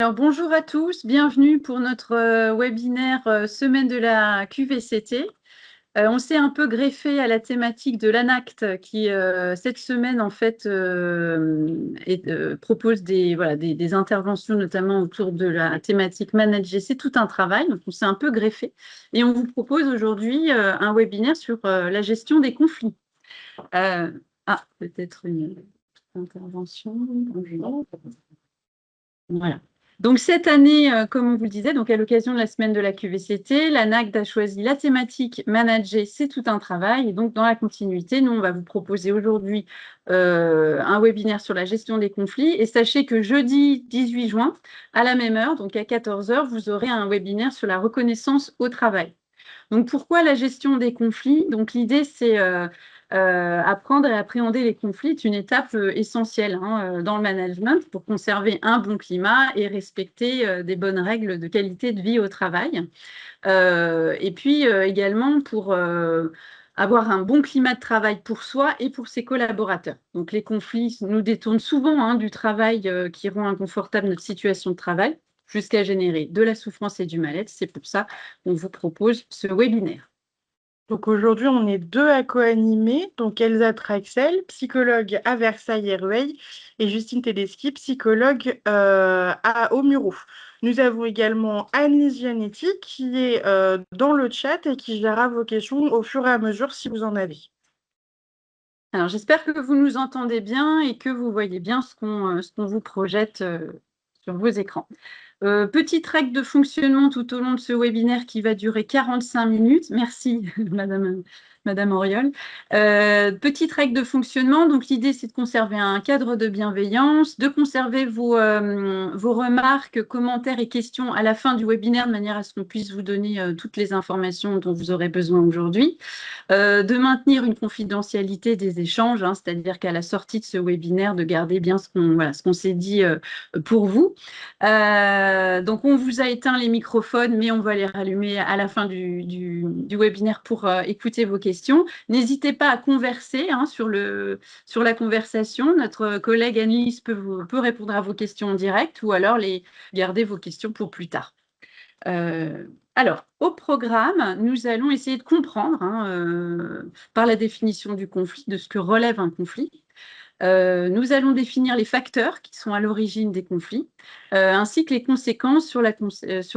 Alors, bonjour à tous, bienvenue pour notre webinaire Semaine de la QVCT. On s'est un peu greffé à la thématique de l'ANACT qui, cette semaine, en fait, propose des interventions, notamment autour de la thématique manager. C'est tout un travail, donc on s'est un peu greffé. Et on vous propose aujourd'hui un webinaire sur la gestion des conflits. Peut-être une intervention. Voilà. Donc cette année, comme on vous le disait, donc à l'occasion de la semaine de la QVCT, l'ANACT a choisi la thématique manager, c'est tout un travail. Et donc dans la continuité, nous, on va vous proposer aujourd'hui un webinaire sur la gestion des conflits. Et sachez que jeudi 18 juin, à la même heure, donc à 14 h, vous aurez un webinaire sur la reconnaissance au travail. Donc, pourquoi la gestion des conflits? Donc, l'idée, c'est apprendre et appréhender les conflits est une étape essentielle dans le management pour conserver un bon climat et respecter des bonnes règles de qualité de vie au travail. Et puis également pour avoir un bon climat de travail pour soi et pour ses collaborateurs. Donc, les conflits nous détournent souvent du travail qui rend inconfortable notre situation de travail, jusqu'à générer de la souffrance et du mal-être. C'est pour ça qu'on vous propose ce webinaire. Donc aujourd'hui, on est deux à co-animer, donc Elsa Traxel, psychologue à Versailles et Rueil, et Justine Tedeschi, psychologue au Muro. Nous avons également Anne Gianetti qui est dans le chat et qui gérera vos questions au fur et à mesure si vous en avez. Alors, j'espère que vous nous entendez bien et que vous voyez bien ce qu'on vous projette sur vos écrans. Petite règle de fonctionnement tout au long de ce webinaire qui va durer 45 minutes. Merci, Madame Auriol. Petite règle de fonctionnement. Donc, l'idée, c'est de conserver un cadre de bienveillance, de conserver vos remarques, commentaires et questions à la fin du webinaire de manière à ce qu'on puisse vous donner toutes les informations dont vous aurez besoin aujourd'hui. De maintenir une confidentialité des échanges, c'est-à-dire qu'à la sortie de ce webinaire, de garder bien ce qu'on s'est dit pour vous. Donc, on vous a éteint les microphones, mais on va les rallumer à la fin du webinaire pour écouter vos questions. N'hésitez pas à converser sur la conversation. Notre collègue Annelise peut répondre à vos questions en direct ou alors garder vos questions pour plus tard. Alors, au programme, nous allons essayer de comprendre, par la définition du conflit, de ce que relève un conflit. Nous allons définir les facteurs qui sont à l'origine des conflits, ainsi que les conséquences sur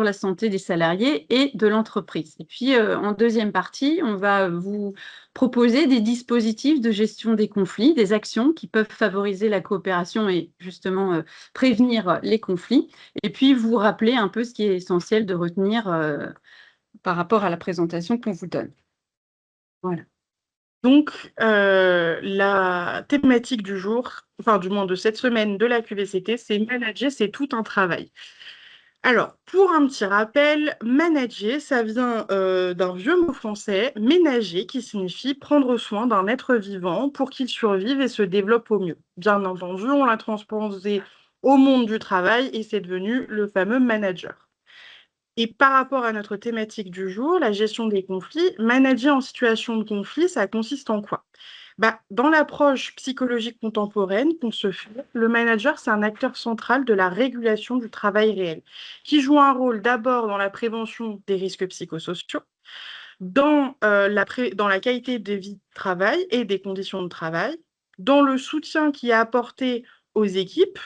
la santé des salariés et de l'entreprise. Et puis, en deuxième partie, on va vous proposer des dispositifs de gestion des conflits, des actions qui peuvent favoriser la coopération et justement prévenir les conflits. Et puis, vous rappeler un peu ce qui est essentiel de retenir par rapport à la présentation qu'on vous donne. Voilà. Donc, la thématique du jour, enfin du moins de cette semaine de la QVCT, c'est manager, c'est tout un travail. Alors, pour un petit rappel, manager, ça vient d'un vieux mot français, ménager, qui signifie prendre soin d'un être vivant pour qu'il survive et se développe au mieux. Bien entendu, on l'a transposé au monde du travail et c'est devenu le fameux manager. Et par rapport à notre thématique du jour, la gestion des conflits, manager en situation de conflit, ça consiste en quoi? Dans l'approche psychologique contemporaine qu'on se fait, le manager, c'est un acteur central de la régulation du travail réel, qui joue un rôle d'abord dans la prévention des risques psychosociaux, dans la qualité de vie de travail et des conditions de travail, dans le soutien qui est apporté aux équipes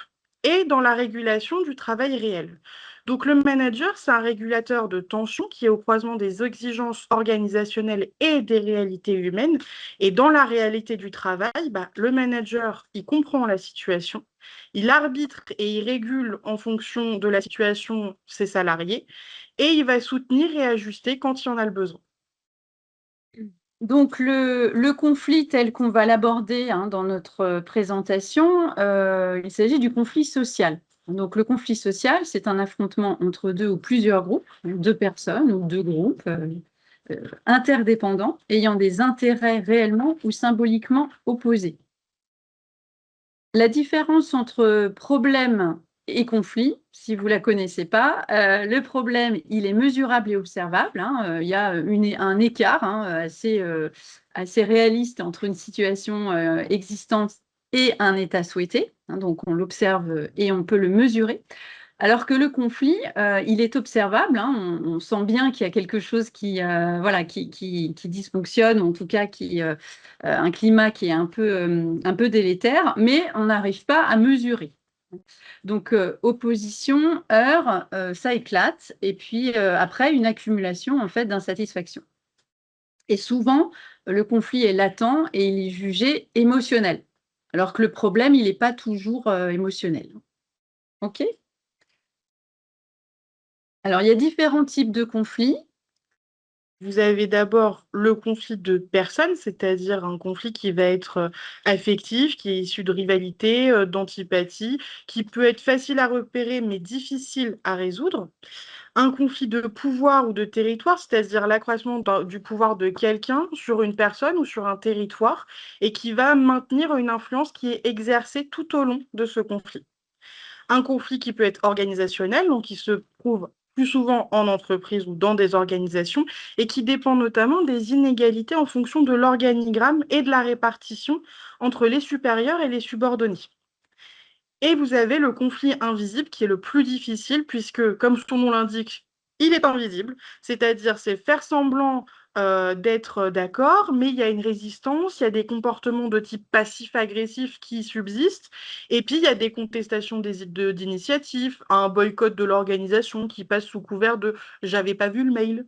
et dans la régulation du travail réel. Donc le manager, c'est un régulateur de tension qui est au croisement des exigences organisationnelles et des réalités humaines. Et dans la réalité du travail, le manager, il comprend la situation, il arbitre et il régule en fonction de la situation ses salariés et il va soutenir et ajuster quand il en a le besoin. Donc, le conflit tel qu'on va l'aborder dans notre présentation, il s'agit du conflit social. Donc, le conflit social, c'est un affrontement entre deux ou plusieurs groupes, deux personnes ou deux groupes interdépendants, ayant des intérêts réellement ou symboliquement opposés. La différence entre problème et conflit, si vous ne la connaissez pas, le problème, il est mesurable et observable. Il y a un écart assez réaliste entre une situation existante et un état souhaité. Donc, on l'observe et on peut le mesurer. Alors que le conflit, il est observable, hein, on sent bien qu'il y a quelque chose voilà, qui dysfonctionne, ou en tout cas un climat qui est un peu délétère, mais on n'arrive pas à mesurer. Donc, opposition, heurts, ça éclate, et puis après, une accumulation en fait d'insatisfaction. Et souvent, le conflit est latent et il est jugé émotionnel, alors que le problème, il n'est pas toujours émotionnel. OK? Alors, il y a différents types de conflits. Vous avez d'abord le conflit de personnes, c'est-à-dire un conflit qui va être affectif, qui est issu de rivalité, d'antipathie, qui peut être facile à repérer mais difficile à résoudre. Un conflit de pouvoir ou de territoire, c'est-à-dire l'accroissement du pouvoir de quelqu'un sur une personne ou sur un territoire, et qui va maintenir une influence qui est exercée tout au long de ce conflit. Un conflit qui peut être organisationnel, donc qui se trouve plus souvent en entreprise ou dans des organisations, et qui dépend notamment des inégalités en fonction de l'organigramme et de la répartition entre les supérieurs et les subordonnés. Et vous avez le conflit invisible qui est le plus difficile puisque, comme son nom l'indique, il est invisible, c'est-à-dire c'est faire semblant d'être d'accord, mais il y a une résistance, il y a des comportements de type passif-agressif qui subsistent, et puis il y a des contestations d'initiatives, un boycott de l'organisation qui passe sous couvert de «j'avais pas vu le mail».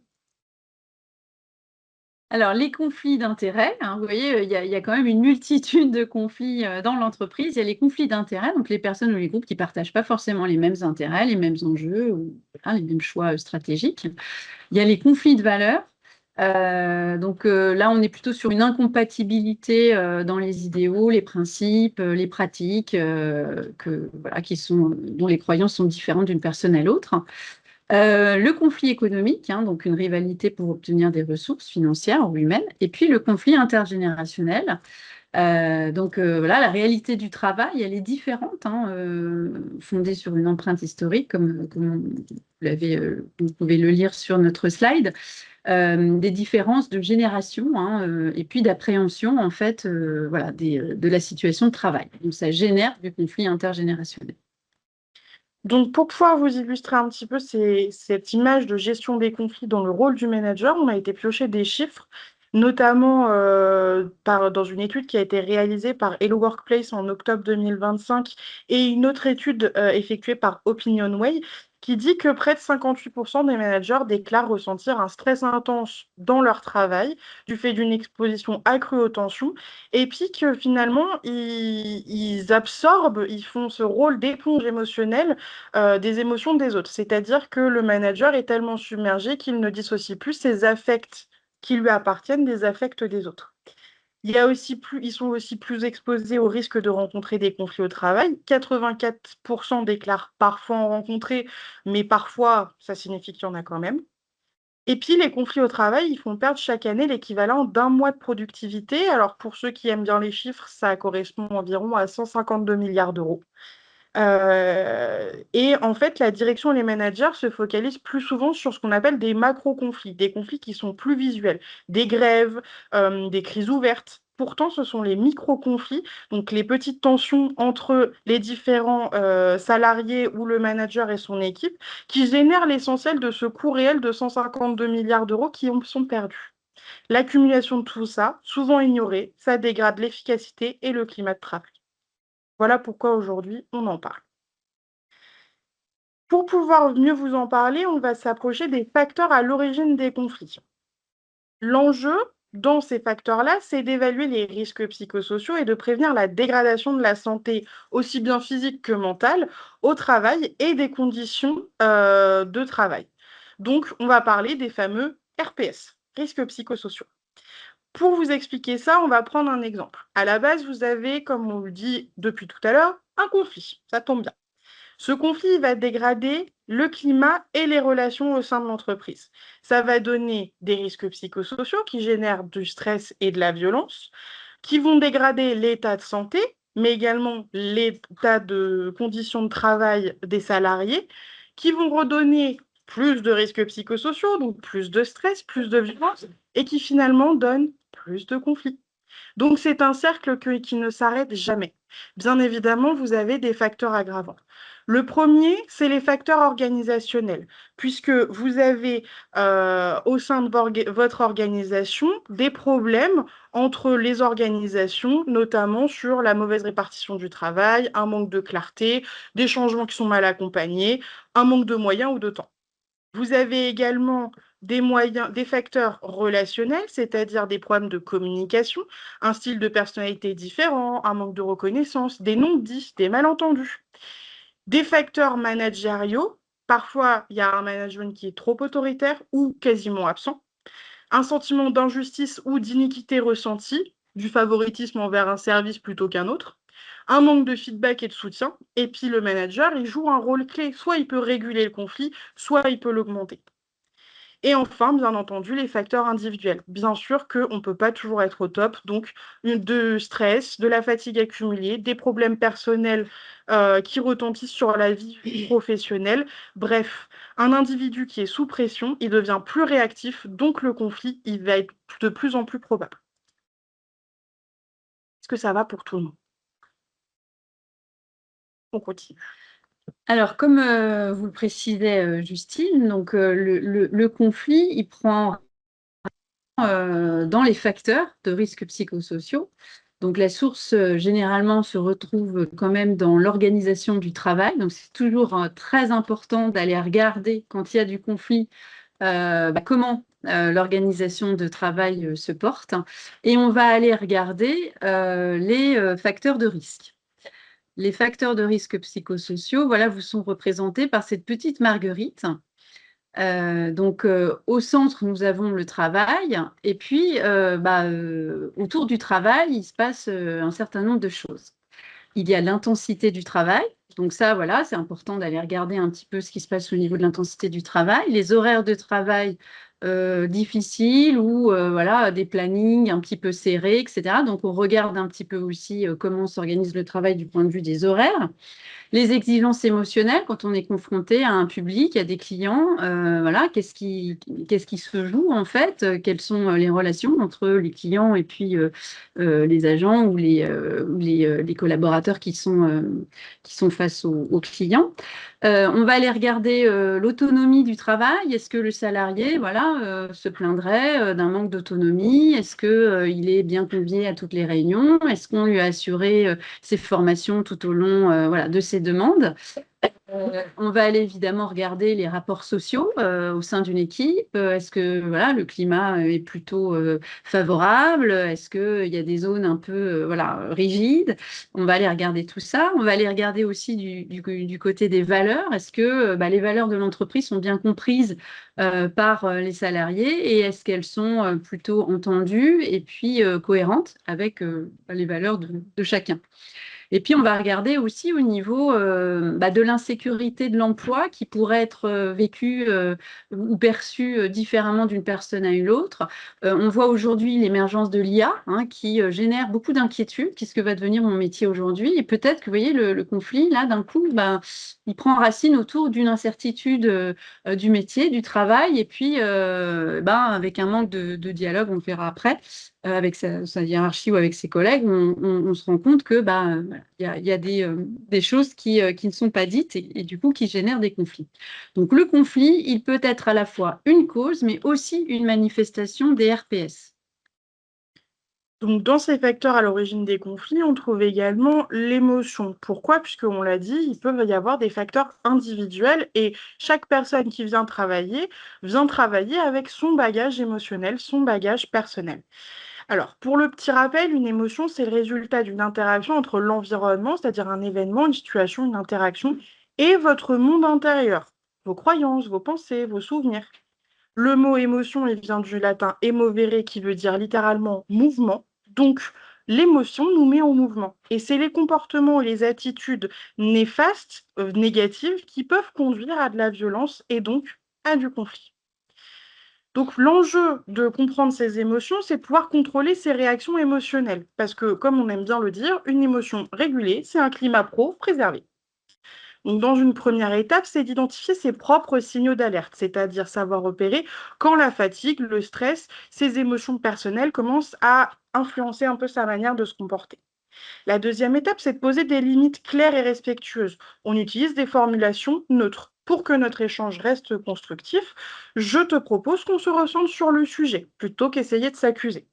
Alors, les conflits d'intérêts, hein, vous voyez, il y a quand même une multitude de conflits dans l'entreprise. Il y a les conflits d'intérêts, donc les personnes ou les groupes qui ne partagent pas forcément les mêmes intérêts, les mêmes enjeux ou voilà, les mêmes choix stratégiques. Il y a les conflits de valeurs. Donc là, on est plutôt sur une incompatibilité dans les idéaux, les principes, les pratiques, voilà, dont les croyances sont différentes d'une personne à l'autre. Le conflit économique, hein, donc une rivalité pour obtenir des ressources financières ou humaines, et puis le conflit intergénérationnel. Donc voilà, la réalité du travail, elle est différente, hein, fondée sur une empreinte historique, comme vous pouvez le lire sur notre slide, des différences de génération, hein, et puis d'appréhension en fait, voilà, de la situation de travail. Donc ça génère du conflit intergénérationnel. Donc, pour pouvoir vous illustrer un petit peu cette image de gestion des conflits dans le rôle du manager, on a été piocher des chiffres, notamment dans une étude qui a été réalisée par Hello Workplace en octobre 2025 et une autre étude effectuée par OpinionWay qui dit que près de 58% des managers déclarent ressentir un stress intense dans leur travail du fait d'une exposition accrue aux tensions et puis que finalement, ils absorbent, ils font ce rôle d'éponge émotionnelle des émotions des autres. C'est-à-dire que le manager est tellement submergé qu'il ne dissocie plus ses affects qui lui appartiennent des affects des autres. Ils sont aussi plus exposés au risque de rencontrer des conflits au travail. 84% déclarent parfois en rencontrer, mais parfois, ça signifie qu'il y en a quand même. Et puis, les conflits au travail, ils font perdre chaque année l'équivalent d'un mois de productivité. Alors, pour ceux qui aiment bien les chiffres, ça correspond environ à 152 milliards d'euros. Et en fait, la direction et les managers se focalisent plus souvent sur ce qu'on appelle des macro-conflits, des conflits qui sont plus visuels, des grèves, des crises ouvertes. Pourtant, ce sont les micro-conflits, donc les petites tensions entre les différents salariés ou le manager et son équipe, qui génèrent l'essentiel de ce coût réel de 152 milliards d'euros sont perdus. L'accumulation de tout ça, souvent ignorée, ça dégrade l'efficacité et le climat de travail. Voilà pourquoi aujourd'hui on en parle. Pour pouvoir mieux vous en parler, on va s'approcher des facteurs à l'origine des conflits. L'enjeu dans ces facteurs-là, c'est d'évaluer les risques psychosociaux et de prévenir la dégradation de la santé, aussi bien physique que mentale, au travail et des conditions de travail. Donc, on va parler des fameux RPS, risques psychosociaux. Pour vous expliquer ça, on va prendre un exemple. À la base, vous avez, comme on le dit depuis tout à l'heure, un conflit. Ça tombe bien. Ce conflit va dégrader le climat et les relations au sein de l'entreprise. Ça va donner des risques psychosociaux qui génèrent du stress et de la violence, qui vont dégrader l'état de santé, mais également l'état de conditions de travail des salariés, qui vont redonner plus de risques psychosociaux, donc plus de stress, plus de violence, et qui finalement donnent plus de conflits. Donc c'est un cercle qui ne s'arrête jamais. Bien évidemment, vous avez des facteurs aggravants. Le premier, c'est les facteurs organisationnels, puisque vous avez au sein de votre organisation des problèmes entre les organisations, notamment sur la mauvaise répartition du travail, un manque de clarté, des changements qui sont mal accompagnés, un manque de moyens ou de temps. Vous avez également des moyens, des facteurs relationnels, c'est-à-dire des problèmes de communication, un style de personnalité différent, un manque de reconnaissance, des non-dits, des malentendus. Des facteurs managériaux, parfois il y a un management qui est trop autoritaire ou quasiment absent, un sentiment d'injustice ou d'iniquité ressentie, du favoritisme envers un service plutôt qu'un autre, un manque de feedback et de soutien, et puis le manager, il joue un rôle clé, soit il peut réguler le conflit, soit il peut l'augmenter. Et enfin, bien entendu, les facteurs individuels. Bien sûr qu'on ne peut pas toujours être au top, donc de stress, de la fatigue accumulée, des problèmes personnels qui retentissent sur la vie professionnelle. Bref, un individu qui est sous pression, il devient plus réactif, donc le conflit, il va être de plus en plus probable. Est-ce que ça va pour tout le monde? On continue. Alors, comme vous le précisait Justine, donc le conflit, il prend dans les facteurs de risques psychosociaux. Donc, la source, généralement, se retrouve quand même dans l'organisation du travail. Donc, c'est toujours très important d'aller regarder, quand il y a du conflit, comment l'organisation de travail se porte. Et on va aller regarder les facteurs de risque. Les facteurs de risque psychosociaux, voilà, vous sont représentés par cette petite marguerite. Donc, au centre, nous avons le travail, et puis autour du travail, il se passe un certain nombre de choses. Il y a l'intensité du travail, donc ça, voilà, c'est important d'aller regarder un petit peu ce qui se passe au niveau de l'intensité du travail, les horaires de travail difficiles ou voilà, des plannings un petit peu serrés, etc. Donc, on regarde un petit peu aussi comment s'organise le travail du point de vue des horaires. Les exigences émotionnelles, quand on est confronté à un public, à des clients, voilà, qu'est-ce qui se joue en fait? Quelles sont les relations entre les clients et puis les agents ou les collaborateurs qui sont face aux clients? On va aller regarder l'autonomie du travail. Est-ce que le salarié, voilà, se plaindrait d'un manque d'autonomie? Est-ce que, il est bien convié à toutes les réunions? Est-ce qu'on lui a assuré ses formations tout au long voilà, de ses demandes? On va aller évidemment regarder les rapports sociaux au sein d'une équipe. Est-ce que voilà, le climat est plutôt favorable? Est-ce qu'il y a des zones un peu voilà, rigides? On va aller regarder tout ça. On va aller regarder aussi du côté des valeurs. Est-ce que les valeurs de l'entreprise sont bien comprises par les salariés et est-ce qu'elles sont plutôt entendues et puis cohérentes avec les valeurs de chacun? Et puis, on va regarder aussi au niveau de l'insécurité de l'emploi qui pourrait être vécue ou perçue différemment d'une personne à une autre. On voit aujourd'hui l'émergence de l'IA qui génère beaucoup d'inquiétudes. Qu'est-ce que va devenir mon métier aujourd'hui? Et peut-être que, vous voyez, le conflit, là, d'un coup, il prend racine autour d'une incertitude du métier, du travail, et puis avec un manque de dialogue, on le verra après, avec sa hiérarchie ou avec ses collègues, on se rend compte que il y a des choses qui ne sont pas dites et du coup qui génèrent des conflits. Donc le conflit, il peut être à la fois une cause, mais aussi une manifestation des RPS. Donc, dans ces facteurs à l'origine des conflits, on trouve également l'émotion. Pourquoi? Puisqu'on l'a dit, il peut y avoir des facteurs individuels et chaque personne qui vient travailler avec son bagage émotionnel, son bagage personnel. Alors, pour le petit rappel, une émotion, c'est le résultat d'une interaction entre l'environnement, c'est-à-dire un événement, une situation, une interaction, et votre monde intérieur, vos croyances, vos pensées, vos souvenirs. Le mot émotion, il vient du latin emovere qui veut dire littéralement mouvement. Donc, l'émotion nous met en mouvement. Et c'est les comportements et les attitudes néfastes, négatives, qui peuvent conduire à de la violence et donc à du conflit. Donc, l'enjeu de comprendre ces émotions, c'est pouvoir contrôler ces réactions émotionnelles. Parce que, comme on aime bien le dire, une émotion régulée, c'est un climat pro préservé. Donc, dans une première étape, c'est d'identifier ses propres signaux d'alerte, c'est-à-dire savoir repérer quand la fatigue, le stress, ses émotions personnelles commencent à influencer un peu sa manière de se comporter. La deuxième étape, c'est de poser des limites claires et respectueuses. On utilise des formulations neutres. Pour que notre échange reste constructif, je te propose qu'on se ressente sur le sujet, plutôt qu'essayer de s'accuser.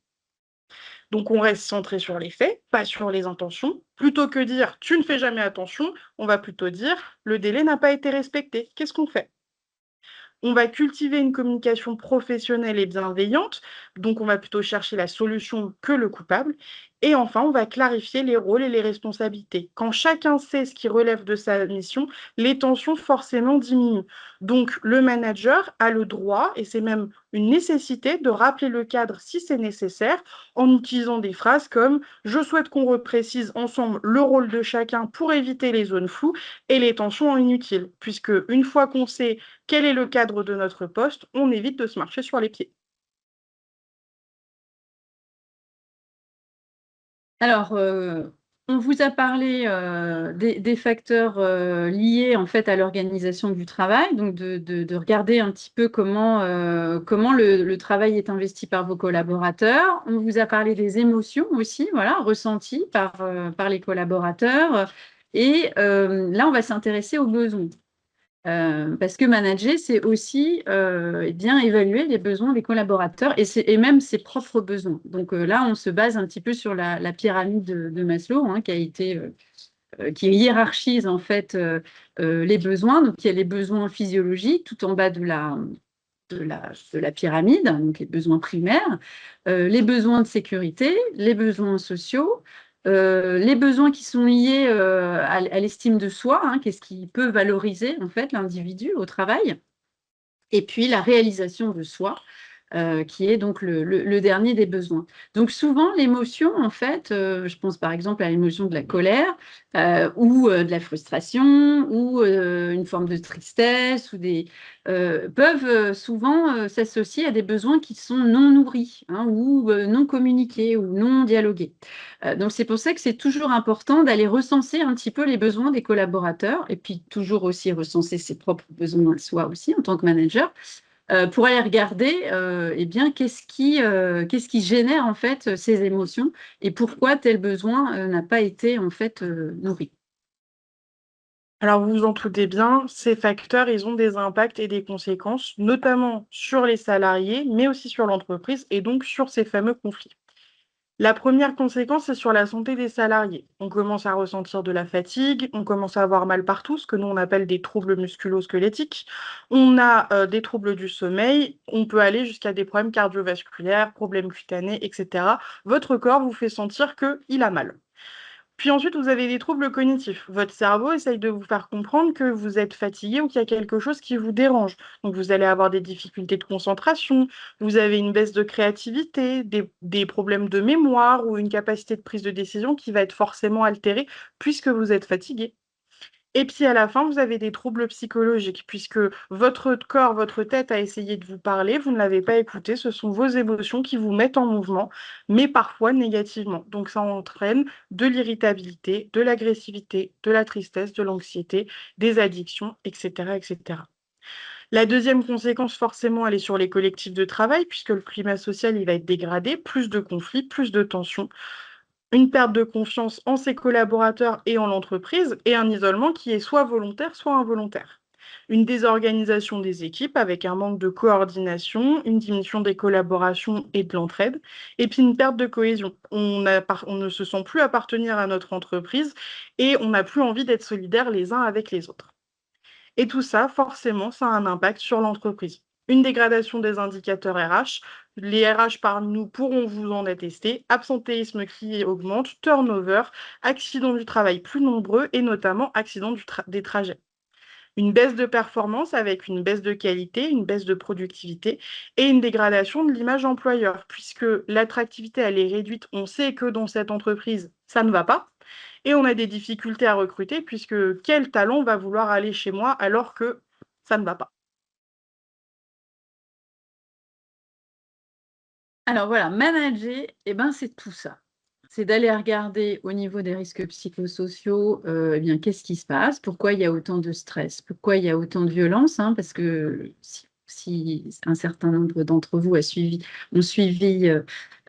Donc on reste centré sur les faits, pas sur les intentions. Plutôt que dire tu ne fais jamais attention, on va plutôt dire le délai n'a pas été respecté. Qu'est-ce qu'on fait? On va cultiver une communication professionnelle et bienveillante, donc on va plutôt chercher la solution que le coupable. Et enfin, on va clarifier les rôles et les responsabilités. Quand chacun sait ce qui relève de sa mission, les tensions forcément diminuent. Donc le manager a le droit, et c'est même une nécessité, de rappeler le cadre si c'est nécessaire, en utilisant des phrases comme je souhaite qu'on reprécise ensemble le rôle de chacun pour éviter les zones floues et les tensions inutiles, puisque une fois qu'on sait quel est le cadre de notre poste, on évite de se marcher sur les pieds. Alors, on vous a parlé, des facteurs, liés en fait à l'organisation du travail, donc de regarder un petit peu comment le travail est investi par vos collaborateurs. On vous a parlé des émotions aussi, voilà, ressenties par les collaborateurs, et là, on va s'intéresser aux besoins. Parce que manager, c'est aussi eh bien, évaluer les besoins des collaborateurs et même ses propres besoins. Donc là, on se base un petit peu sur la pyramide de Maslow, hein, qui hiérarchise en fait les besoins. Donc il y a les besoins physiologiques tout en bas de la pyramide, donc les besoins primaires, les besoins de sécurité, les besoins sociaux, les besoins qui sont liés à l'estime de soi, hein, qu'est-ce qui peut valoriser en fait l'individu au travail, et puis la réalisation de soi, qui est donc le dernier des besoins. Donc souvent, l'émotion, en fait, je pense par exemple à l'émotion de la colère, ou de la frustration, ou une forme de tristesse, peuvent souvent s'associer à des besoins qui sont non nourris, hein, ou non communiqués, ou non dialogués. Donc c'est pour ça que c'est toujours important d'aller recenser un petit peu les besoins des collaborateurs, et puis toujours aussi recenser ses propres besoins à soi aussi en tant que manager, pour aller regarder, eh bien, qu'est-ce qui génère en fait ces émotions et pourquoi tel besoin n'a pas été en fait nourri. Alors vous vous en doutez bien, ces facteurs, ils ont des impacts et des conséquences, notamment sur les salariés, mais aussi sur l'entreprise et donc sur ces fameux conflits. La première conséquence, c'est sur la santé des salariés. On commence à ressentir de la fatigue, on commence à avoir mal partout, ce que nous on appelle des troubles musculo-squelettiques. On a des troubles du sommeil, on peut aller jusqu'à des problèmes cardiovasculaires, problèmes cutanés, etc. Votre corps vous fait sentir qu'il a mal. Puis ensuite, vous avez des troubles cognitifs. Votre cerveau essaye de vous faire comprendre que vous êtes fatigué ou qu'il y a quelque chose qui vous dérange. Donc, vous allez avoir des difficultés de concentration, vous avez une baisse de créativité, des problèmes de mémoire ou une capacité de prise de décision qui va être forcément altérée puisque vous êtes fatigué. Et puis à la fin, vous avez des troubles psychologiques, puisque votre corps, votre tête a essayé de vous parler, vous ne l'avez pas écouté, ce sont vos émotions qui vous mettent en mouvement, mais parfois négativement. Donc ça entraîne de l'irritabilité, de l'agressivité, de la tristesse, de l'anxiété, des addictions, etc., etc. La deuxième conséquence, forcément, elle est sur les collectifs de travail, puisque le climat social, il va être dégradé, plus de conflits, plus de tensions, une perte de confiance en ses collaborateurs et en l'entreprise, et un isolement qui est soit volontaire, soit involontaire. Une désorganisation des équipes avec un manque de coordination, une diminution des collaborations et de l'entraide, et puis une perte de cohésion. On ne se sent plus appartenir à notre entreprise et on n'a plus envie d'être solidaires les uns avec les autres. Et tout ça, forcément, ça a un impact sur l'entreprise. Une dégradation des indicateurs RH. Les RH parmi nous pourront vous en attester. Absentéisme qui augmente, turnover, accidents du travail plus nombreux et notamment accidents des trajets. Une baisse de performance avec une baisse de qualité, une baisse de productivité et une dégradation de l'image employeur, puisque l'attractivité, elle est réduite. On sait que dans cette entreprise, ça ne va pas. Et on a des difficultés à recruter, puisque quel talent va vouloir aller chez moi alors que ça ne va pas. Alors voilà, manager, eh ben, c'est tout ça. C'est d'aller regarder au niveau des risques psychosociaux, eh bien, qu'est-ce qui se passe? Pourquoi il y a autant de stress? Pourquoi il y a autant de violence, hein? Parce que si un certain nombre d'entre vous ont suivi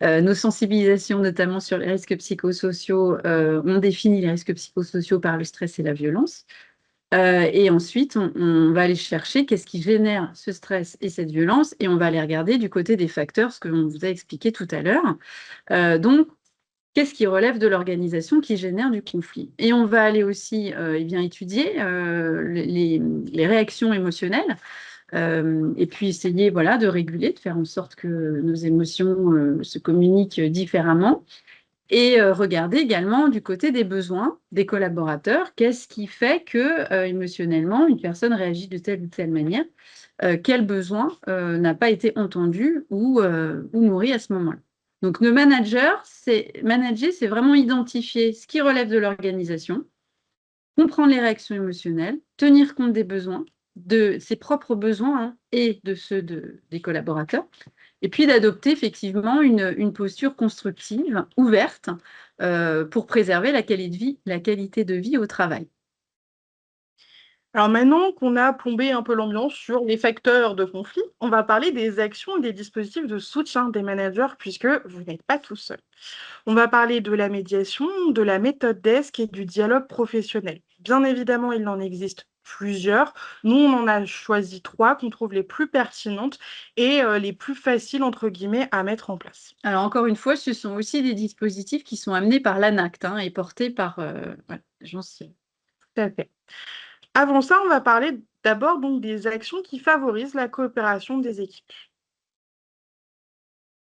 nos sensibilisations, notamment sur les risques psychosociaux, on définit les risques psychosociaux par le stress et la violence. Et ensuite, on va aller chercher qu'est-ce qui génère ce stress et cette violence, et on va aller regarder du côté des facteurs, ce que l'on vous a expliqué tout à l'heure. Donc, qu'est-ce qui relève de l'organisation qui génère du conflit? Et on va aller aussi eh bien, étudier les réactions émotionnelles et puis essayer voilà, de réguler, de faire en sorte que nos émotions se communiquent différemment. Et regarder également du côté des besoins des collaborateurs, qu'est-ce qui fait que émotionnellement, une personne réagit de telle ou telle manière, quel besoin n'a pas été entendu ou nourri à ce moment-là. Donc, le manager, manager, c'est vraiment identifier ce qui relève de l'organisation, comprendre les réactions émotionnelles, tenir compte des besoins, de ses propres besoins hein, et de ceux des collaborateurs, et puis d'adopter effectivement une posture constructive, ouverte, pour préserver la qualité de vie au travail. Alors maintenant qu'on a plombé un peu l'ambiance sur les facteurs de conflit, on va parler des actions et des dispositifs de soutien des managers puisque vous n'êtes pas tout seul. On va parler de la médiation, de la méthode DESC et du dialogue professionnel. Bien évidemment, il en existe plusieurs. Nous, on en a choisi 3 qu'on trouve les plus pertinentes et les plus faciles, entre guillemets, à mettre en place. Alors encore une fois, ce sont aussi des dispositifs qui sont amenés par l'ANACT hein, et portés par voilà, l'agence. Tout à fait. Avant ça, on va parler d'abord donc des actions qui favorisent la coopération des équipes.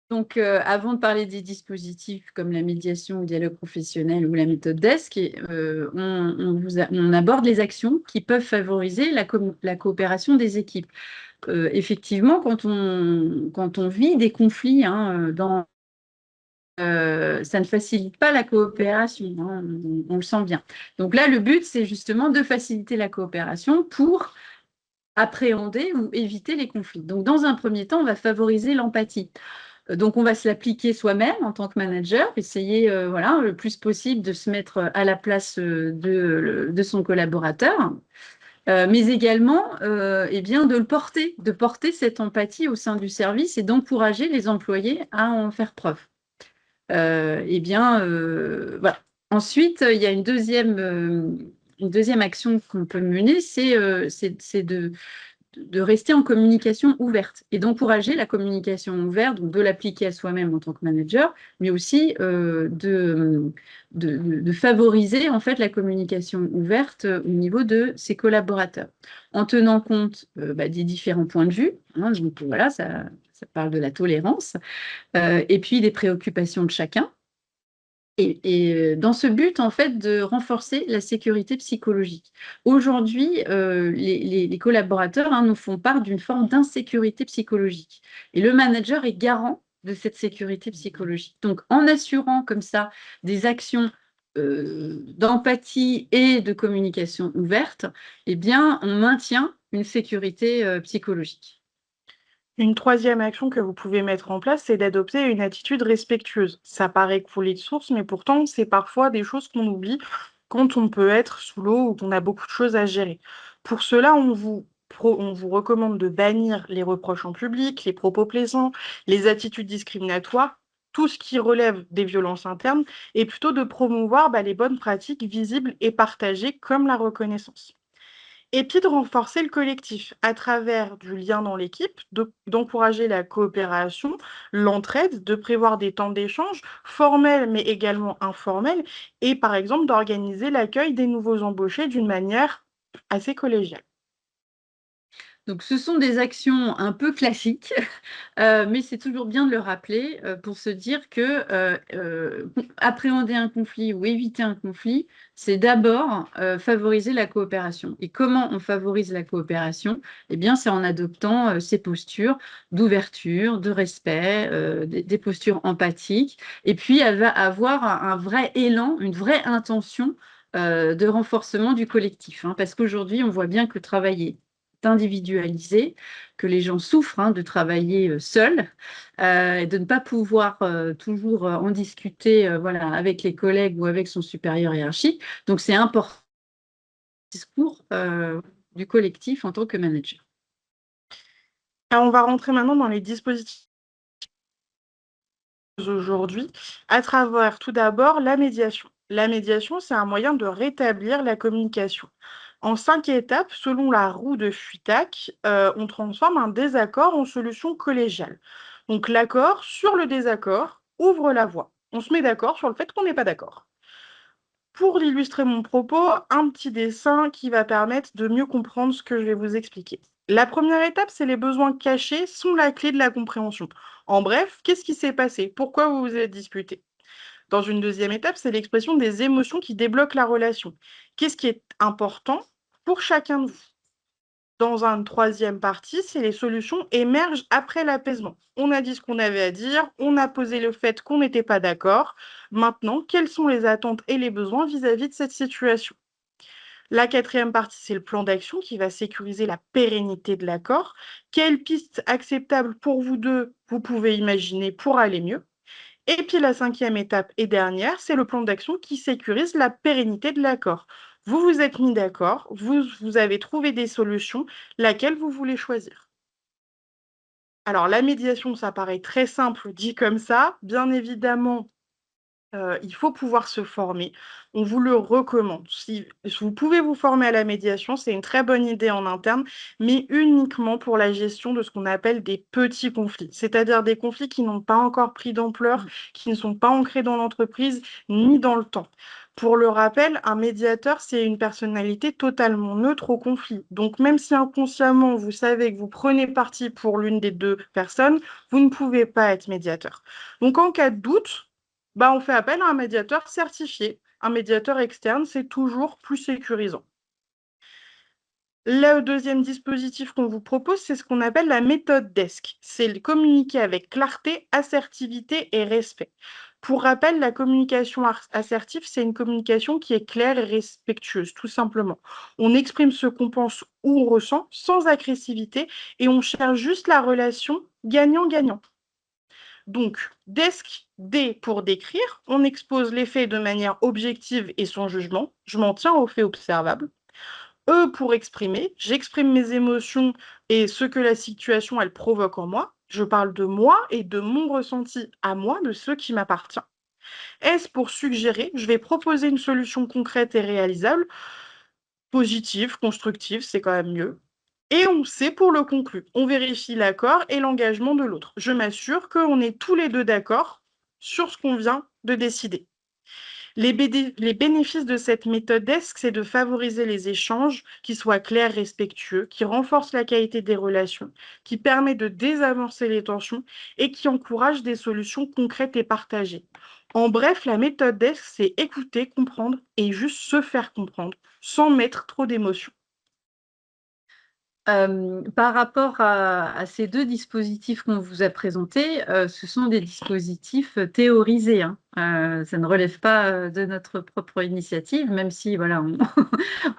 Donc, avant de parler des dispositifs comme la médiation ou le dialogue professionnel ou la méthode DESC, on aborde les actions qui peuvent favoriser la coopération des équipes. Effectivement, quand on vit des conflits hein, ça ne facilite pas la coopération, hein, on le sent bien. Donc là, le but, c'est justement de faciliter la coopération pour appréhender ou éviter les conflits. Donc, dans un premier temps, on va favoriser l'empathie. Donc, on va se l'appliquer soi-même en tant que manager, essayer voilà, le plus possible de se mettre à la place de son collaborateur, mais également eh bien, de porter cette empathie au sein du service et d'encourager les employés à en faire preuve. Eh bien, voilà. Ensuite, il y a une deuxième action qu'on peut mener, c'est de rester en communication ouverte et d'encourager la communication ouverte, donc de l'appliquer à soi-même en tant que manager, mais aussi de favoriser en fait la communication ouverte au niveau de ses collaborateurs, en tenant compte des différents points de vue. Hein, donc voilà, ça parle de la tolérance, et puis des préoccupations de chacun. Et dans ce but, en fait, de renforcer la sécurité psychologique. Aujourd'hui, les collaborateurs hein, nous font part d'une forme d'insécurité psychologique. Et le manager est garant de cette sécurité psychologique. Donc, en assurant comme ça des actions d'empathie et de communication ouverte, eh bien, on maintient une sécurité psychologique. Une troisième action que vous pouvez mettre en place, c'est d'adopter une attitude respectueuse. Ça paraît couler de source, mais pourtant, c'est parfois des choses qu'on oublie quand on peut être sous l'eau ou qu'on a beaucoup de choses à gérer. Pour cela, on vous recommande de bannir les reproches en public, les propos plaisants, les attitudes discriminatoires, tout ce qui relève des violences internes, et plutôt de promouvoir les bonnes pratiques visibles et partagées comme la reconnaissance. Et puis de renforcer le collectif à travers du lien dans l'équipe, d'encourager la coopération, l'entraide, de prévoir des temps d'échange formels mais également informels et par exemple d'organiser l'accueil des nouveaux embauchés d'une manière assez collégiale. Donc, ce sont des actions un peu classiques, mais c'est toujours bien de le rappeler pour se dire que appréhender un conflit ou éviter un conflit, c'est d'abord favoriser la coopération. Et comment on favorise la coopération? Eh bien, c'est en adoptant ces postures d'ouverture, de respect, des postures empathiques, et puis elle va avoir un vrai élan, une vraie intention de renforcement du collectif. Hein, parce qu'aujourd'hui, on voit bien que travailler individualisé, que les gens souffrent hein, de travailler seuls et de ne pas pouvoir toujours en discuter voilà, avec les collègues ou avec son supérieur hiérarchique. Donc, c'est important le discours du collectif en tant que manager. Alors, on va rentrer maintenant dans les dispositifs aujourd'hui, à travers tout d'abord la médiation. La médiation, c'est un moyen de rétablir la communication. En 5 étapes, selon la roue de Fuitac, on transforme un désaccord en solution collégiale. Donc l'accord sur le désaccord ouvre la voie. On se met d'accord sur le fait qu'on n'est pas d'accord. Pour illustrer mon propos, un petit dessin qui va permettre de mieux comprendre ce que je vais vous expliquer. La première étape, c'est les besoins cachés sont la clé de la compréhension. En bref, qu'est-ce qui s'est passé? Pourquoi vous vous êtes disputé? Dans une deuxième étape, c'est l'expression des émotions qui débloquent la relation. Qu'est-ce qui est important pour chacun de vous? Dans une troisième partie, c'est les solutions émergent après l'apaisement. On a dit ce qu'on avait à dire, on a posé le fait qu'on n'était pas d'accord. Maintenant, quelles sont les attentes et les besoins vis-à-vis de cette situation? La quatrième partie, c'est le plan d'action qui va sécuriser la pérennité de l'accord. Quelles pistes acceptables pour vous deux vous pouvez imaginer pour aller mieux? Et puis la cinquième étape et dernière, c'est le plan d'action qui sécurise la pérennité de l'accord. Vous vous êtes mis d'accord, vous avez trouvé des solutions, laquelle vous voulez choisir. Alors la médiation, ça paraît très simple dit comme ça. Bien évidemment, il faut pouvoir se former. On vous le recommande. Si vous pouvez vous former à la médiation, c'est une très bonne idée en interne, mais uniquement pour la gestion de ce qu'on appelle des petits conflits. C'est-à-dire des conflits qui n'ont pas encore pris d'ampleur, qui ne sont pas ancrés dans l'entreprise, ni dans le temps. Pour le rappel, un médiateur, c'est une personnalité totalement neutre au conflit. Donc même si inconsciemment, vous savez que vous prenez parti pour l'une des deux personnes, vous ne pouvez pas être médiateur. Donc en cas de doute, bah, on fait appel à un médiateur certifié. Un médiateur externe, c'est toujours plus sécurisant. Le deuxième dispositif qu'on vous propose, c'est ce qu'on appelle la méthode DESC. C'est le communiquer avec clarté, assertivité et respect. Pour rappel, la communication assertive, c'est une communication qui est claire et respectueuse, tout simplement. On exprime ce qu'on pense ou on ressent sans agressivité et on cherche juste la relation gagnant-gagnant. Donc, desk D pour décrire, on expose les faits de manière objective et sans jugement. Je m'en tiens aux faits observables. E pour exprimer, j'exprime mes émotions et ce que la situation elle provoque en moi. Je parle de moi et de mon ressenti à moi, de ce qui m'appartient. S pour suggérer, je vais proposer une solution concrète et réalisable, positive, constructive, c'est quand même mieux. Et on sait pour le conclu. On vérifie l'accord et l'engagement de l'autre. Je m'assure qu'on est tous les deux d'accord sur ce qu'on vient de décider. Les bénéfices de cette méthode DESC, c'est de favoriser les échanges qui soient clairs, respectueux, qui renforcent la qualité des relations, qui permet de désamorcer les tensions et qui encourage des solutions concrètes et partagées. En bref, la méthode DESC, c'est écouter, comprendre et juste se faire comprendre, sans mettre trop d'émotions. Par rapport à ces 2 dispositifs qu'on vous a présentés, ce sont des dispositifs, théorisés, hein. Ça ne relève pas, de notre propre initiative, même si voilà, on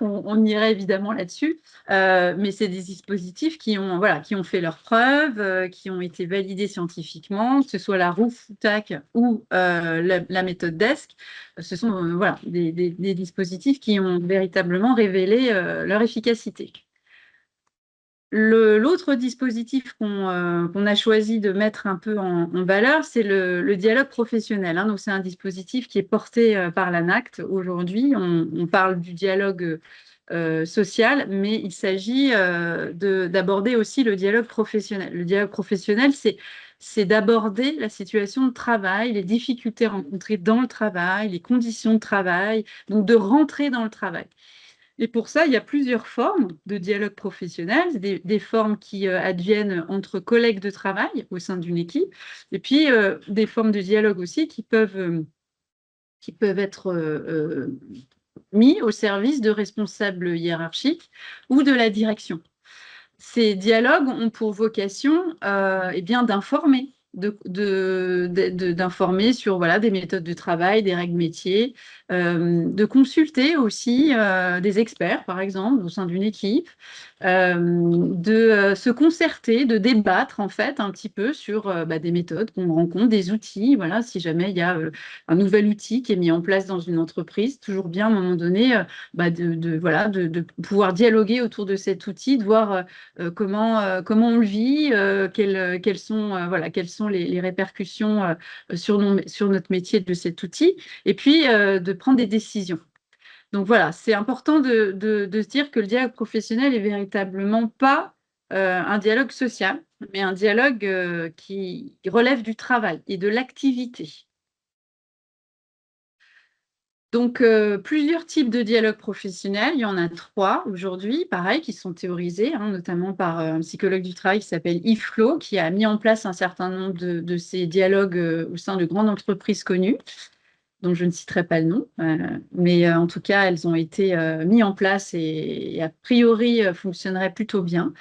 on irait évidemment là-dessus. Mais c'est des dispositifs qui ont voilà, qui ont fait leurs preuves, qui ont été validés scientifiquement, que ce soit la roue Foutac ou, la méthode DESC. Ce sont, voilà, des dispositifs qui ont véritablement révélé, leur efficacité. L'autre dispositif qu'on a choisi de mettre un peu en valeur, c'est le dialogue professionnel, hein. Donc, c'est un dispositif qui est porté par l'ANACT aujourd'hui. On parle du dialogue social, mais il s'agit d'aborder aussi le dialogue professionnel. Le dialogue professionnel, c'est d'aborder la situation de travail, les difficultés rencontrées dans le travail, les conditions de travail, donc de rentrer dans le travail. Et pour ça, il y a plusieurs formes de dialogue professionnel, des formes qui adviennent entre collègues de travail au sein d'une équipe, et puis des formes de dialogue aussi qui peuvent être mis au service de responsables hiérarchiques ou de la direction. Ces dialogues ont pour vocation eh bien, d'informer d'informer sur voilà, des méthodes de travail, des règles métiers, de consulter aussi des experts, par exemple, au sein d'une équipe, de se concerter, de débattre en fait un petit peu sur des méthodes qu'on rencontre, des outils. Voilà, si jamais il y a un nouvel outil qui est mis en place dans une entreprise, toujours bien à un moment donné voilà, de pouvoir dialoguer autour de cet outil, de voir comment on le vit, quelles sont les répercussions sur notre métier de cet outil, et puis de prendre des décisions. Donc voilà, c'est important de se dire que le dialogue professionnel est véritablement pas un dialogue social, mais un dialogue qui relève du travail et de l'activité. Donc, plusieurs types de dialogue professionnel. Il y en a 3 aujourd'hui, pareil, qui sont théorisés, hein, notamment par un psychologue du travail qui s'appelle Yves Flo, qui a mis en place un certain nombre de ces dialogues au sein de grandes entreprises connues, dont je ne citerai pas le nom, mais en tout cas, elles ont été mises en place et a priori fonctionneraient plutôt bien.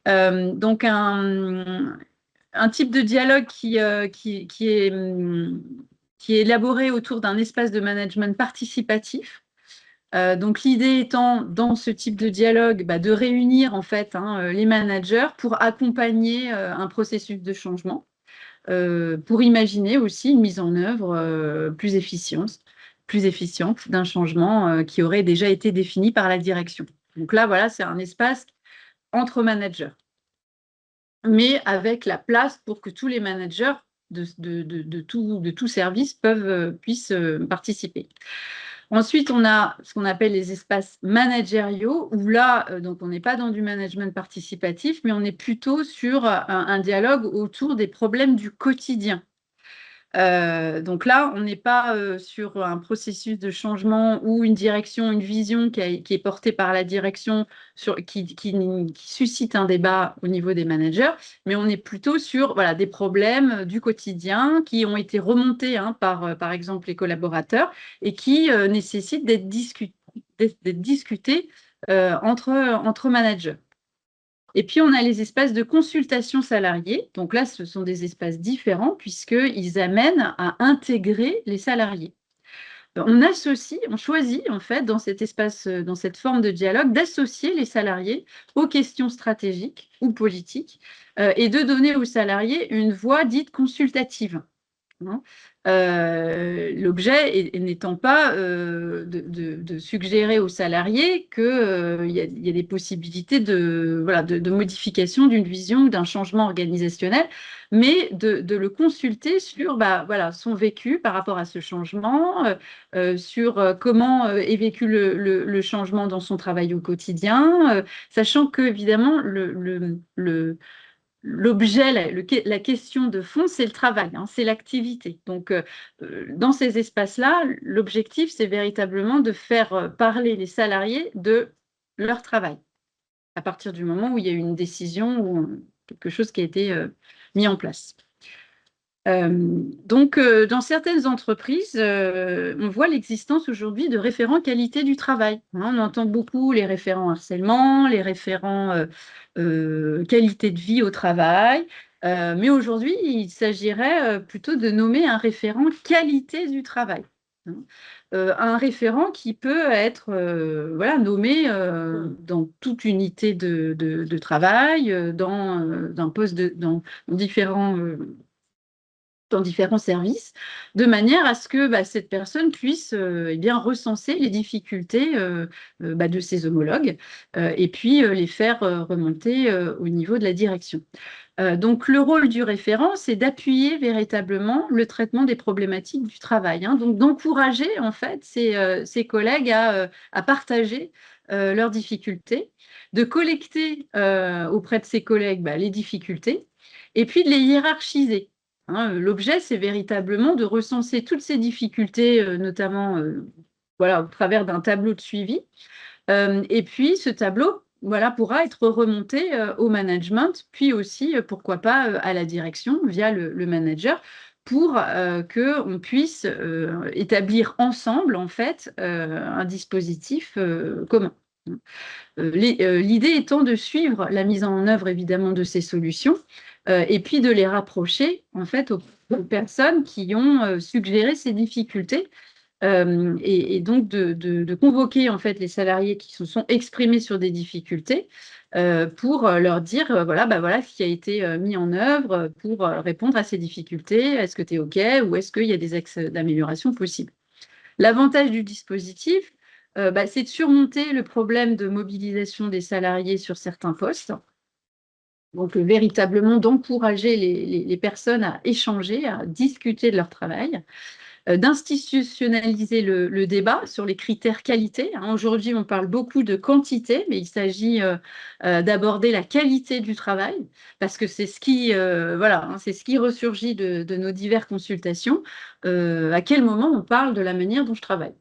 Donc, un type de dialogue qui est élaboré autour d'un espace de management participatif. Donc l'idée étant, dans ce type de dialogue, de réunir en fait les managers pour accompagner un processus de changement, pour imaginer aussi une mise en œuvre plus efficiente d'un changement qui aurait déjà été défini par la direction. Donc là, voilà, c'est un espace entre managers, mais avec la place pour que tous les managers de tout service puissent participer. Ensuite, on a ce qu'on appelle les espaces managériaux, où là, donc on n'est pas dans du management participatif, mais on est plutôt sur un dialogue autour des problèmes du quotidien. Donc là, on n'est pas sur un processus de changement ou une direction, une vision qui est portée par la direction qui suscite un débat au niveau des managers, mais on est plutôt sur voilà, des problèmes du quotidien qui ont été remontés par exemple, les collaborateurs et qui nécessitent d'être discutés entre managers. Et puis, on a les espaces de consultation salariés. Donc là, ce sont des espaces différents puisqu'ils amènent à intégrer les salariés. On choisit en fait dans cet espace, dans cette forme de dialogue, d'associer les salariés aux questions stratégiques ou politiques et de donner aux salariés une voix dite consultative. Hein. L'objet n'étant pas de suggérer aux salariés qu'il y a des possibilités voilà, de modification d'une vision ou d'un changement organisationnel, mais de le consulter sur voilà, son vécu par rapport à ce changement, sur comment est vécu le changement dans son travail au quotidien, sachant que, évidemment, l'objet, la question de fond, c'est le travail, hein, c'est l'activité. Donc, dans ces espaces-là, l'objectif, c'est véritablement de faire parler les salariés de leur travail, à partir du moment où il y a eu une décision ou quelque chose qui a été mis en place. Donc, dans certaines entreprises, on voit l'existence aujourd'hui de référents qualité du travail. Hein, on entend beaucoup les référents harcèlement, les référents qualité de vie au travail, mais aujourd'hui, il s'agirait plutôt de nommer un référent qualité du travail. Hein. Un référent qui peut être voilà, nommé dans toute unité de travail, dans différents services, de manière à ce que cette personne puisse eh bien, recenser les difficultés de ses homologues et puis les faire remonter au niveau de la direction. Donc, le rôle du référent, c'est d'appuyer véritablement le traitement des problématiques du travail, hein, donc d'encourager en fait ses collègues à partager leurs difficultés, de collecter auprès de ses collègues les difficultés et puis de les hiérarchiser. Hein. L'objet, c'est véritablement de recenser toutes ces difficultés, notamment voilà, au travers d'un tableau de suivi. Et puis, ce tableau voilà, pourra être remonté au management, puis aussi, pourquoi pas, à la direction via le manager, pour qu'on puisse établir ensemble, en fait, un dispositif commun. L'idée étant de suivre la mise en œuvre évidemment de ces solutions et puis de les rapprocher en fait aux personnes qui ont suggéré ces difficultés et donc de convoquer en fait les salariés qui se sont exprimés sur des difficultés pour leur dire voilà, bah, voilà ce qui a été mis en œuvre pour répondre à ces difficultés. Est-ce que tu es OK ou est-ce qu'il y a des axes d'amélioration possibles? L'avantage du dispositif, bah, c'est de surmonter le problème de mobilisation des salariés sur certains postes. Donc, véritablement d'encourager les personnes à échanger, à discuter de leur travail, d'institutionnaliser le débat sur les critères qualité, hein. Aujourd'hui, on parle beaucoup de quantité, mais il s'agit d'aborder la qualité du travail, parce que c'est ce qui, voilà, hein, c'est ce qui ressurgit de nos diverses consultations. À quel moment on parle de la manière dont je travaille?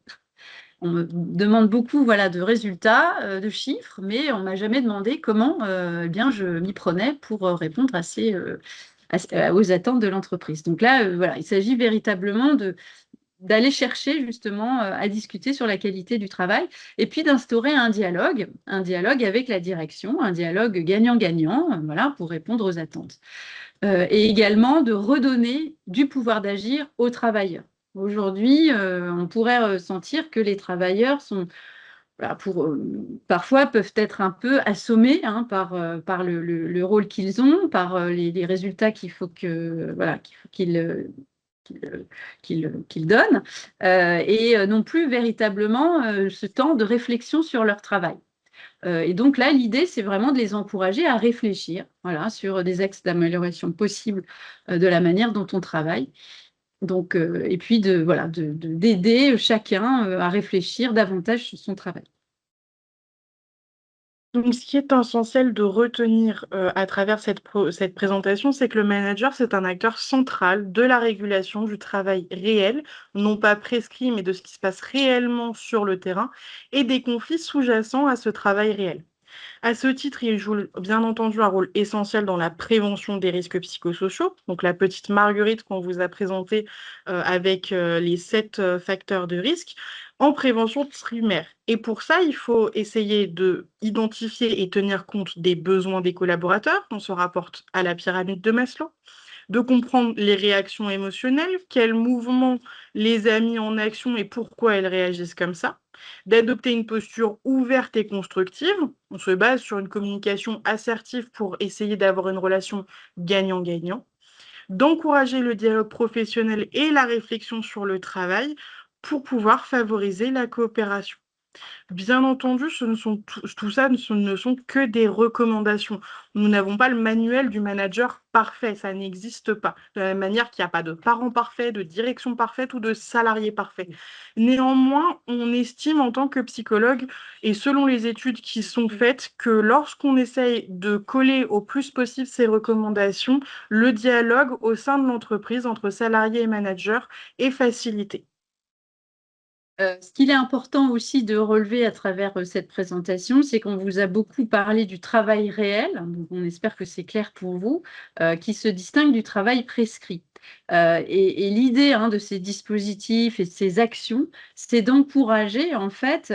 On me demande beaucoup voilà, de résultats, de chiffres, mais on ne m'a jamais demandé comment eh bien, je m'y prenais pour répondre aux attentes de l'entreprise. Donc là, voilà, il s'agit véritablement d'aller chercher justement à discuter sur la qualité du travail et puis d'instaurer un dialogue avec la direction, un dialogue gagnant-gagnant, voilà, pour répondre aux attentes. Et également de redonner du pouvoir d'agir aux travailleurs. Aujourd'hui, on pourrait sentir que les travailleurs sont, voilà, parfois peuvent être un peu assommés hein, par le rôle qu'ils ont, par les résultats qu'il faut que, voilà, qu'ils donnent, et non plus véritablement ce temps de réflexion sur leur travail. Et donc là, l'idée, c'est vraiment de les encourager à réfléchir voilà, sur des axes d'amélioration possibles de la manière dont on travaille. Donc, et puis voilà, d'aider chacun à réfléchir davantage sur son travail. Donc, ce qui est essentiel de retenir à travers cette présentation, c'est que le manager, c'est un acteur central de la régulation du travail réel, non pas prescrit, mais de ce qui se passe réellement sur le terrain, et des conflits sous-jacents à ce travail réel. À ce titre, il joue bien entendu un rôle essentiel dans la prévention des risques psychosociaux. Donc la petite Marguerite qu'on vous a présentée avec les 7 facteurs de risque en prévention primaire. Et pour ça, il faut essayer de identifier et tenir compte des besoins des collaborateurs. On se rapporte à la pyramide de Maslow, de comprendre les réactions émotionnelles, quels mouvements les a mis en action et pourquoi elles réagissent comme ça, d'adopter une posture ouverte et constructive. On se base sur une communication assertive pour essayer d'avoir une relation gagnant-gagnant, d'encourager le dialogue professionnel et la réflexion sur le travail pour pouvoir favoriser la coopération. Bien entendu, tout ça ne sont que des recommandations. Nous n'avons pas le manuel du manager parfait, ça n'existe pas. De la même manière qu'il n'y a pas de parent parfait, de direction parfaite ou de salarié parfait. Néanmoins, on estime en tant que psychologue, et selon les études qui sont faites, que lorsqu'on essaye de coller au plus possible ces recommandations, le dialogue au sein de l'entreprise entre salariés et managers est facilité. Ce qu'il est important aussi de relever à travers cette présentation, c'est qu'on vous a beaucoup parlé du travail réel, donc on espère que c'est clair pour vous, qui se distingue du travail prescrit. Et l'idée hein, de ces dispositifs et de ces actions, c'est d'encourager en fait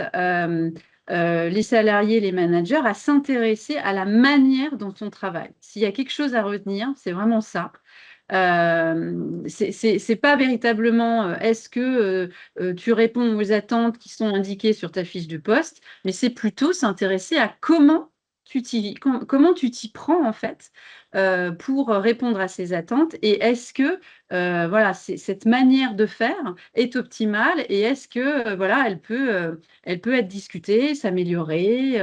les salariés, les managers à s'intéresser à la manière dont on travaille. S'il y a quelque chose à retenir, c'est vraiment ça. C'est pas véritablement est-ce que tu réponds aux attentes qui sont indiquées sur ta fiche de poste, mais c'est plutôt s'intéresser à comment tu t'y prends en fait pour répondre à ces attentes et est-ce que voilà, cette manière de faire est optimale et est-ce que voilà, elle peut être discutée, s'améliorer,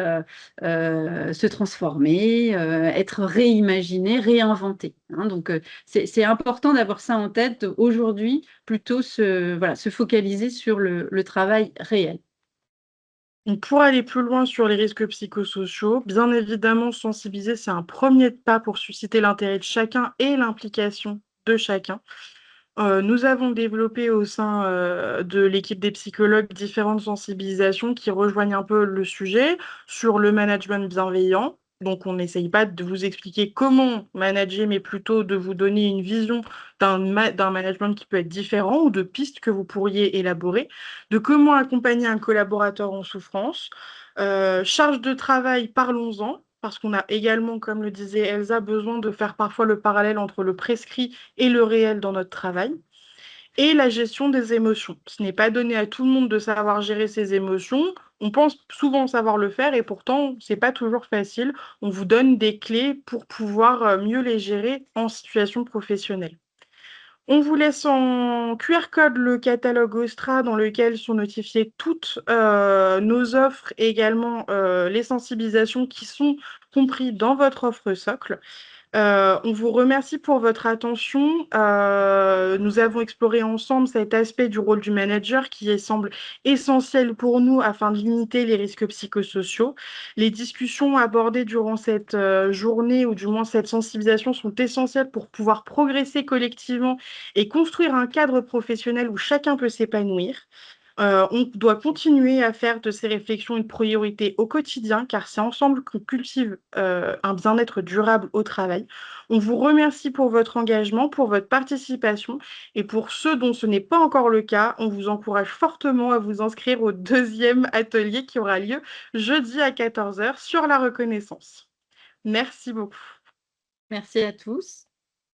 se transformer, être réimaginée, réinventée, hein. Donc, c'est important d'avoir ça en tête aujourd'hui, plutôt voilà, se focaliser sur le travail réel. Donc, pour aller plus loin sur les risques psychosociaux, bien évidemment, sensibiliser, c'est un premier pas pour susciter l'intérêt de chacun et l'implication de chacun. Nous avons développé au sein de l'équipe des psychologues différentes sensibilisations qui rejoignent un peu le sujet sur le management bienveillant, Donc, on n'essaye pas de vous expliquer comment manager, mais plutôt de vous donner une vision d'un management qui peut être différent ou de pistes que vous pourriez élaborer, de comment accompagner un collaborateur en souffrance. Charge de travail, parlons-en, parce qu'on a également, comme le disait Elsa, besoin de faire parfois le parallèle entre le prescrit et le réel dans notre travail. Et la gestion des émotions. Ce n'est pas donné à tout le monde de savoir gérer ses émotions. On pense souvent savoir le faire et pourtant, c'est pas toujours facile. On vous donne des clés pour pouvoir mieux les gérer en situation professionnelle. On vous laisse en QR code le catalogue Ostra dans lequel sont notifiées toutes nos offres et également les sensibilisations qui sont compris dans votre offre socle. On vous remercie pour votre attention. Nous avons exploré ensemble cet aspect du rôle du manager qui semble essentiel pour nous afin de limiter les risques psychosociaux. Les discussions abordées durant cette journée ou du moins cette sensibilisation sont essentielles pour pouvoir progresser collectivement et construire un cadre professionnel où chacun peut s'épanouir. On doit continuer à faire de ces réflexions une priorité au quotidien, car c'est ensemble qu'on cultive un bien-être durable au travail. On vous remercie pour votre engagement, pour votre participation, et pour ceux dont ce n'est pas encore le cas, on vous encourage fortement à vous inscrire au deuxième atelier qui aura lieu jeudi à 14 heures sur la reconnaissance. Merci beaucoup. Merci à tous.